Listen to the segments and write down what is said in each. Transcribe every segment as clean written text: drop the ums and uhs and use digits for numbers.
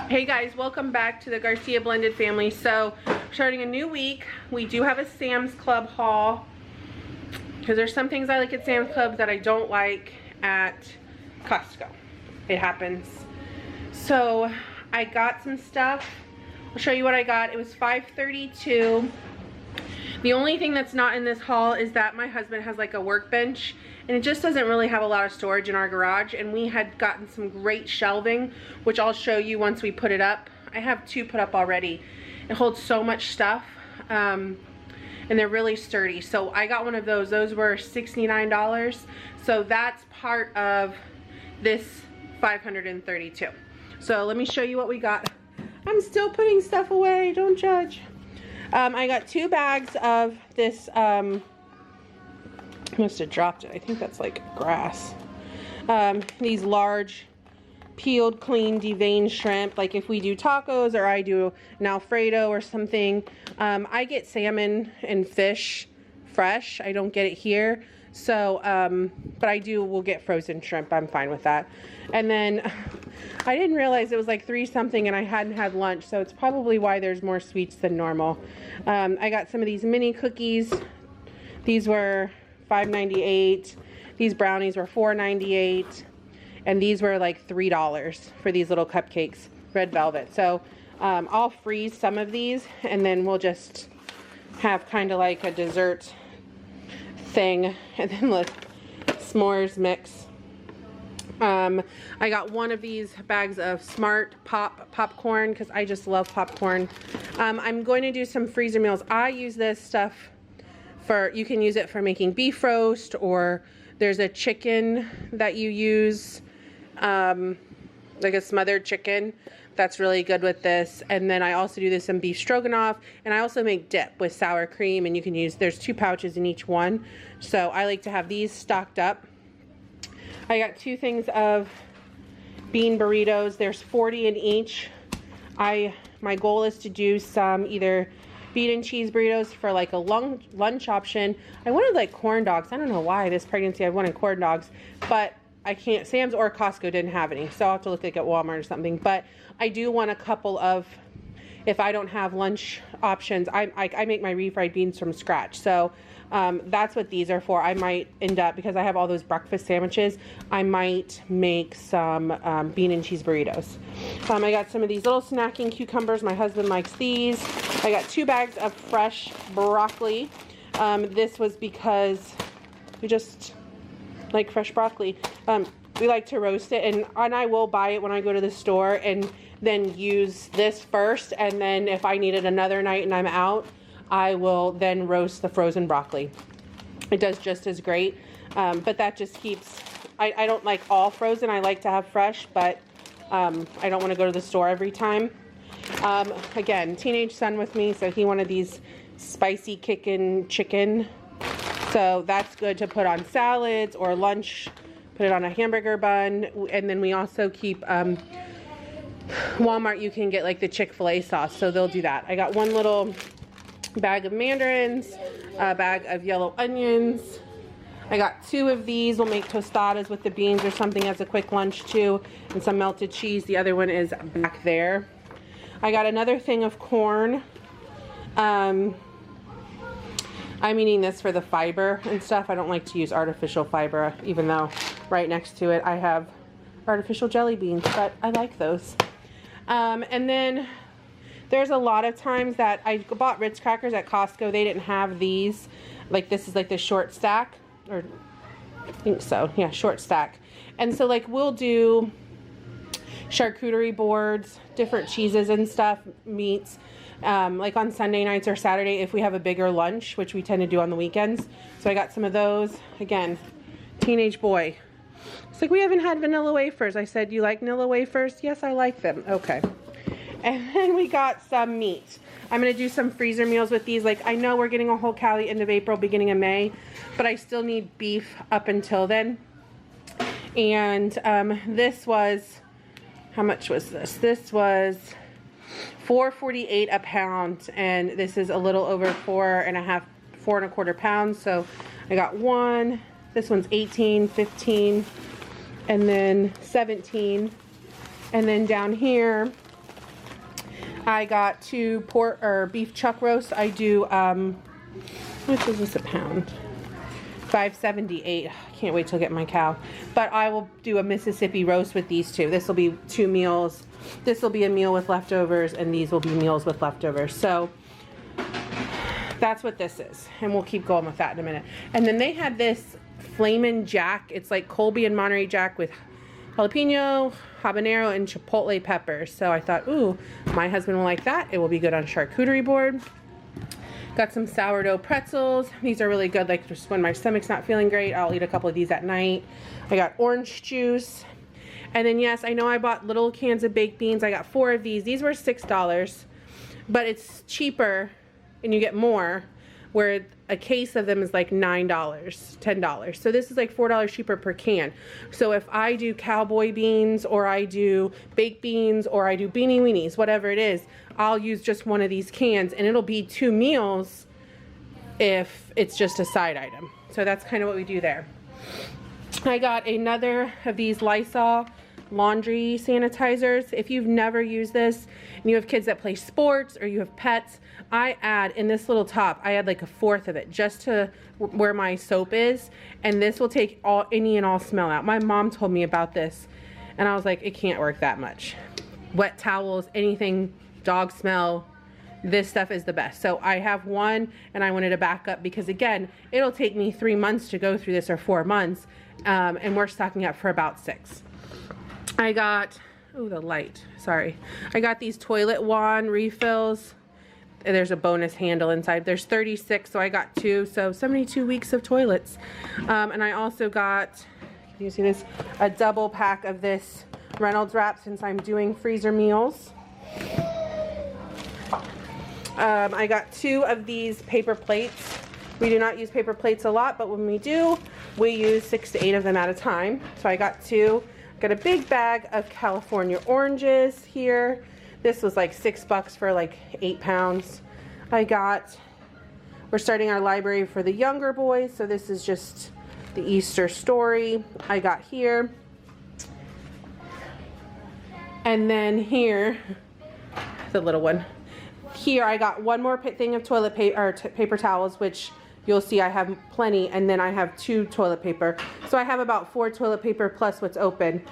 Hey guys, welcome back to the Garcia Blended family. So, starting a new week, we do have a Sam's Club haul because there's some things I like at Sam's Club that I don't like at Costco. It happens. So, I got some stuff. I'll show you what I got. It was $5.32. The only thing that's not in this haul is that my husband has like a workbench and it just doesn't really have a lot of storage in our garage, and we had gotten some great shelving, which I'll show you once we put it up. I have 2 put up already. It holds so much stuff, and they're really sturdy. So I got one of those. Those were $69. So that's part of this $532. So let me show you what we got. I'm still putting stuff away, don't judge. I got 2 bags of this, I must have dropped it. I think that's like grass. These large peeled, clean, deveined shrimp. Like if we do tacos or I do an Alfredo or something. I get salmon and fish fresh. I don't get it here. So, but we'll get frozen shrimp. I'm fine with that. And then I didn't realize it was like 3 something and I hadn't had lunch. So it's probably why there's more sweets than normal. I got some of these mini cookies. These were $5.98. These brownies were $4.98. And these were like $3 for these little cupcakes, red velvet. So I'll freeze some of these and then we'll just have kind of like a dessert thing, and then look, s'mores mix. I got one of these bags of Smart popcorn because I just love popcorn. I'm going to do some freezer meals. I use this stuff for, you can use it for making beef roast, or there's a chicken that you use, like a smothered chicken. That's really good with this. And then I also do this in beef stroganoff, and I also make dip with sour cream, and you can use, there's 2 pouches in each one. So I like to have these stocked up. I got 2 things of bean burritos. There's 40 in each. My goal is to do some either bean and cheese burritos for like a lunch option. I wanted like corn dogs. I don't know why this pregnancy I wanted corn dogs, but I can't. Sam's or Costco didn't have any, so I'll have to look like at Walmart or something. But I do want a couple of, if I don't have lunch options, I make my refried beans from scratch. So that's what these are for. I might end up, because I have all those breakfast sandwiches, I might make some bean and cheese burritos. I got some of these little snacking cucumbers. My husband likes these. I got 2 bags of fresh broccoli. This was because we just like fresh broccoli. We like to roast it, and I will buy it when I go to the store and then use this first, and then if I need it another night and I'm out, I will then roast the frozen broccoli. It does just as great, but that just keeps, I don't like all frozen. I like to have fresh, but I don't want to go to the store every time. Again, teenage son with me, so he wanted these spicy Kickin chicken. So that's good to put on salads or lunch, put it on a hamburger bun. And then we also keep, Walmart, you can get like the Chick-fil-A sauce, so they'll do that. I got 1 little bag of mandarins, a bag of yellow onions. I got 2 of these. We'll make tostadas with the beans or something as a quick lunch too, and some melted cheese. The other one is back there. I got another thing of corn. I'm eating this for the fiber and stuff. I don't like to use artificial fiber, even though right next to it I have artificial jelly beans, but I like those. And then there's a lot of times that I bought Ritz Crackers at Costco. They didn't have these. Like this is like the short stack, or I think so. Yeah, short stack. And so like we'll do charcuterie boards, different cheeses and stuff, meats. Like on Sunday nights or Saturday if we have a bigger lunch, which we tend to do on the weekends. So I got some of those. Again, teenage boy. It's like, we haven't had vanilla wafers. I said, you like vanilla wafers? Yes, I like them. Okay. And then we got some meat. I'm going to do some freezer meals with these. Like, I know we're getting a whole Cali end of April, beginning of May, but I still need beef up until then. And this was, how much was this? This was $4.48 a pound, and this is a little over 4 1/4 pounds. So I got 1. This one's 18, 15, and then 17. And then down here I got 2 pork or beef chuck roasts. I do, which is this a pound? $5.78. Can't wait till I get my cow. But I will do a Mississippi roast with these two. This will be 2 meals. This will be a meal with leftovers, and these will be meals with leftovers. So that's what this is. And we'll keep going with that in a minute. And then they had this Flamin' Jack. It's like Colby and Monterey Jack with jalapeno, habanero, and chipotle peppers. So I thought, ooh, my husband will like that. It will be good on charcuterie board. Got some sourdough pretzels. These are really good, like just when my stomach's not feeling great, I'll eat a couple of these at night. I got orange juice. And then yes, I know I bought little cans of baked beans. I got 4 of these. These were $6, but it's cheaper and you get more, where a case of them is like $9, $10. So this is like $4 cheaper per can. So if I do cowboy beans, or I do baked beans, or I do beanie weenies, whatever it is, I'll use just one of these cans and it'll be 2 meals if it's just a side item. So that's kind of what we do there. I got another of these Lysol laundry sanitizers. If you've never used this and you have kids that play sports or you have pets, I add in this little top, I add like a 1/4 of it just to where my soap is, and this will take any and all smell out. My mom told me about this and I was like, it can't work that much. Wet towels, anything, dog smell, this stuff is the best. So I have one and I wanted to back up because again, it'll take me 3 months to go through this, or 4 months, and we're stocking up for about 6. I got, oh, the light, sorry. I got these toilet wand refills. There's a bonus handle inside. There's 36, so I got 2, so 72 weeks of toilets. And I also got, can you see this? A double pack of this Reynolds wrap since I'm doing freezer meals. I got 2 of these paper plates. We do not use paper plates a lot, but when we do, we use 6 to 8 of them at a time. So I got 2. Got a big bag of California oranges here. This was like $6 for like 8 pounds. We're starting our library for the younger boys, so this is just the Easter story. I got here. And then here, the little one. Here I got 1 more thing of toilet paper, or paper towels, which you'll see I have plenty, and then I have 2 toilet paper. So I have about 4 toilet paper plus what's open.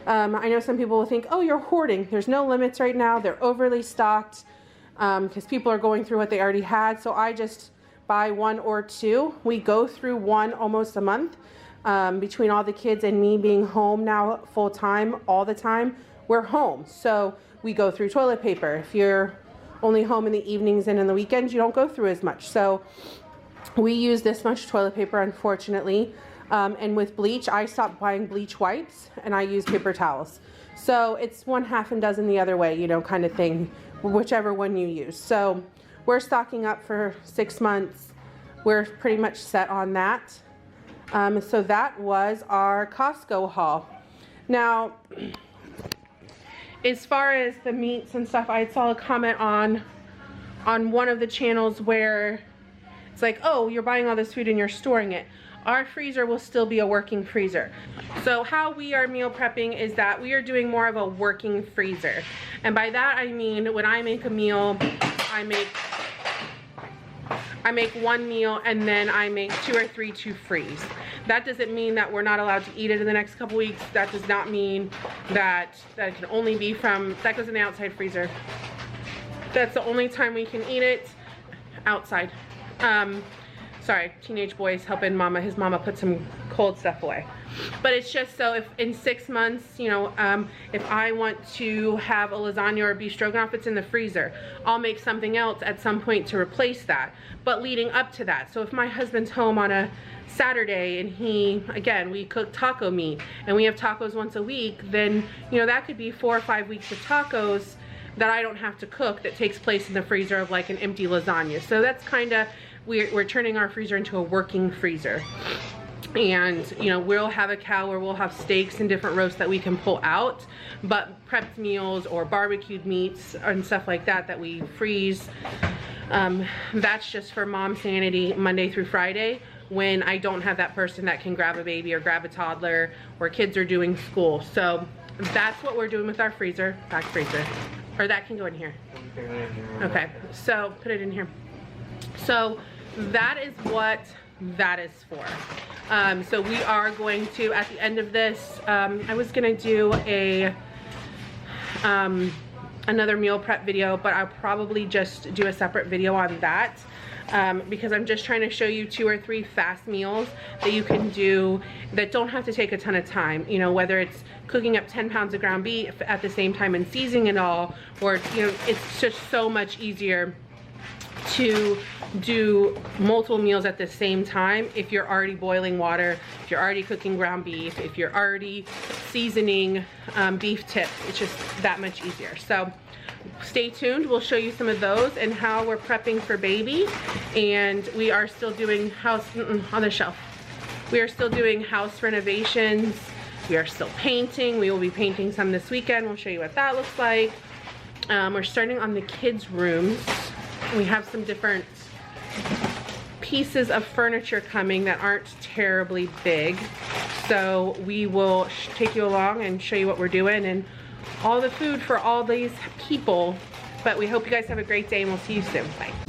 I know some people will think, oh, you're hoarding. There's no limits right now. They're overly stocked because people are going through what they already had. So I just buy 1 or 2. We go through 1 almost a month. Between all the kids and me being home now full time, all the time, we're home. So we go through toilet paper. If you're only home in the evenings and in the weekends, you don't go through as much. So we use this much toilet paper, unfortunately. And with bleach, I stopped buying bleach wipes and I use paper towels. So it's 1/2 dozen the other way, you know, kind of thing, whichever one you use. So we're stocking up for 6 months. We're pretty much set on that. So that was our Costco haul. Now, as far as the meats and stuff, I saw a comment on one of the channels where it's like, oh, you're buying all this food and you're storing it. Our freezer will still be a working freezer. So how we are meal prepping is that we are doing more of a working freezer. And by that I mean, when I make a meal, I make 1 meal and then I make 2 or 3 to freeze. That doesn't mean that we're not allowed to eat it in the next couple weeks. That does not mean that it can only be from, that goes in the outside freezer. That's the only time we can eat it outside. Sorry, teenage boy's helping mama, his mama put some cold stuff away. But it's just so if in 6 months, you know, if I want to have a lasagna or a beef stroganoff, it's in the freezer. I'll make something else at some point to replace that. But leading up to that, so if my husband's home on a Saturday and again, we cook taco meat and we have tacos once a week, then, you know, that could be 4 or 5 weeks of tacos that I don't have to cook that takes place in the freezer of like an empty lasagna. So that's kind of, we're turning our freezer into a working freezer. And, you know, we'll have a cow where we'll have steaks and different roasts that we can pull out, but prepped meals or barbecued meats and stuff like that that we freeze, that's just for mom sanity Monday through Friday, when I don't have that person that can grab a baby or grab a toddler or kids are doing school. So that's what we're doing with our freezer, back freezer. Or that can go in here. Okay, so put it in here. So that is what that is for. So we are going to, at the end of this, I was gonna do a another meal prep video, but I'll probably just do a separate video on that. Because I'm just trying to show you 2 or 3 fast meals that you can do that don't have to take a ton of time. You know, whether it's cooking up 10 pounds of ground beef at the same time and seasoning it all, or, you know, it's just so much easier to do multiple meals at the same time if you're already boiling water, if you're already cooking ground beef, if you're already seasoning beef tips. It's just that much easier. So stay tuned. We'll show you some of those and how we're prepping for baby. And we are still doing house on the shelf. We are still doing house renovations. We are still painting. We will be painting some this weekend. We'll show you what that looks like. We're starting on the kids' rooms. We have some different pieces of furniture coming that aren't terribly big. So we will take you along and show you what we're doing and all the food for all these people. But we hope you guys have a great day and we'll see you soon. Bye.